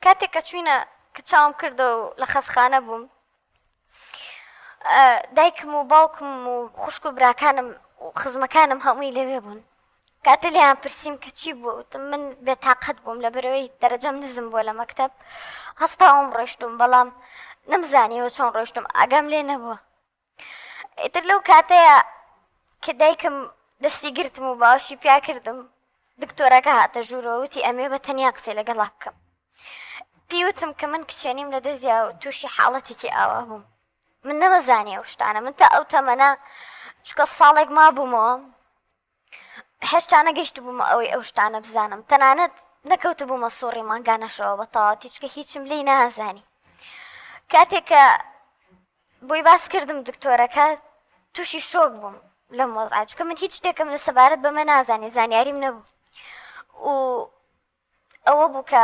کاتێک کە چوینە کە چاوم کردەوە و لە خەسخانە بووم دایکم و باوکم و خوشک و براکانم و خزمەکانم هەمووی لەوێ بوون کاتە لیان پرسییم کە چی بوو وتم من بێتاقەت بووم لە بەرەوەی دەرەجەم نزم بووە لە مەکتەب هەستاوم ڕۆیشتم بەڵام نەمزانیوە چۆن ڕۆیشتم ئاگام لێ نەبووە ئیتر لەو کاتەیە کە دایکم دەستی گرتم و باوشی پیا کردم دکتۆرەکە هاتە ژوورەوە وتی ئەمێ بە تەنیا قسەی لەگەڵا بکەم پیوتم کە من کچێنیم لە دەستیا و تووشی حاڵەتێکی ئاوا بووم من نەمەزانی ئەو شتانە من تا ئەو تەمەنە چکە ساڵێک ما بوومەوە هێشتا نەگەیشت بوومە ئەوەی ئەو شتانە بزانم تەنانەت نەکەوتە بوومە سۆڕی ماگانەشەوە بە تەواوەتی چکە هیچم لێی نازانی کاتێک کە بۆی باس کردم دکتۆرەکە تووشی شۆک بووم لەم وەزعە چکە من هیچ شتێکم لە سەبارەت بەمە نازانی زانیاریم نەبوو و ئەوە بوو کە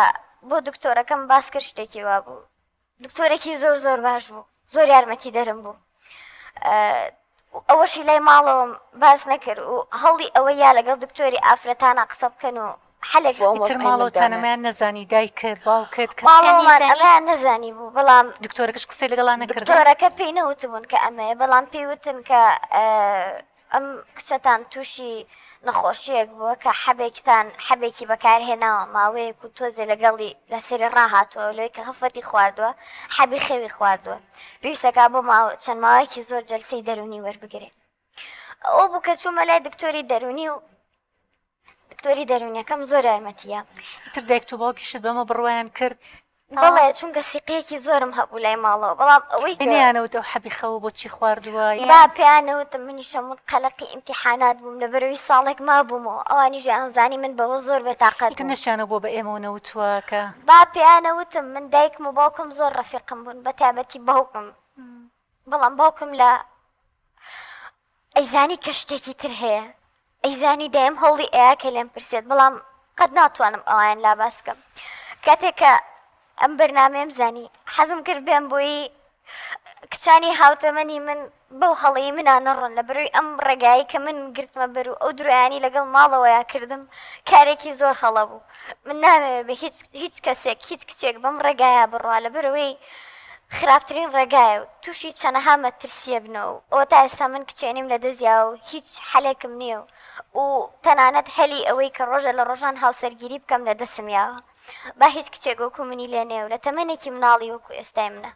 بۆ دکتۆرەکەم باس کرد شتێکی وا بوو دکتۆرێکی زۆر زۆر باش بوو زۆر یارمەتی دەرم بوو ئەوەشی لای ماڵەوەم باس نەکرد و هەڵی ئەوە یا لەگەڵ دکتۆری ئافرەتانە قسە بکەن و حەلێک تر ماڵەوەتانەمان نەزانی دایکت باوکت ماڵەوەمان ئەمەیان نەزانی بوو بەڵام دکتۆرەکەش قسەی لەگەڵا نەکرد دکتۆرەکە پێی نەوتبوون کە ئەمەیە بەڵام پێیوتن کە ئەم کچەتان تووشی نەخۆشیەک بووە کە حەبێکی بەکارهێناوە ماوەیەک و تۆزێ لەگەڵی لە سەری ڕاهاتەوە لۆی کە خەفەتی خواردووە حەبی خێوی خواردووە پێویستەکە بۆ چەند ماوەیەکی زۆر جەلسەی دەرونی وەربگرێت ئەو بوو کە چوومە لای دکتۆری دەرونی و دکتۆری دەرونیەکەم زۆر یارمەتیە تر دایک و باوکیشت بەمە بڕوایان کرد بەڵێ چونکە سیقەیەکی زۆرم هەبوو لای ماڵەوە بەڵام ئەوەی پێیانەوت ئەو حەبی خەوە بۆچی خواردووە با پێیانەوتم منیشەمون قەلەقی ئیمتیحانات بووم لە بەرەوەی ساڵێک ما بوومەوە ئەوانیش ئەنزانی من بەوە زۆر بێتاقەت نەشانە بۆ بە ئێمە نەوتووەکە با پێیانەوتم من دایکم و باوکم زۆر ڕەفیقم بوون بە تایبەتی باوکم بەڵام باوکم لە ئەیزانی کە شتێکی تر هەیە ئەیزانی دایم هەوڵی ئەیە کە لێم پرسێت بەڵام قەت ناتوانم ئەوان لا باس بکەم کاتێک کە ئەم بەرنامەیەم زانی حەزم کرد بێم بۆی کچانی هاوتەمەنی من بەو هەڵەی منە نەڕۆن لە بەروی ئەم ڕێگایی کە من گرتمە بەر و ئەو درۆیانی لەگەڵ ماڵەوەیە کردم کارێکی زۆر هەڵە بوو من نامەوێت بە هیچ کەسێک هیچ کچێک بەم ڕێگایە بڕوا لە بەرەوەی خراپترین ڕێگایە و تووشی چەنەها مەترسیە بنەوە ئەوە تا ئێستا من کچێنیم لە دەستیا و هیچ حەلێکم نییە و تەنانەت هەلی ئەوەی کە ڕۆژە لە ڕۆژان هاوسەرگیری بکەم لە دەسمیاوە با هیچ کچێک وەکو منی لێنێ و لە تەمەنێکی مناڵی وەکو ئێستای منە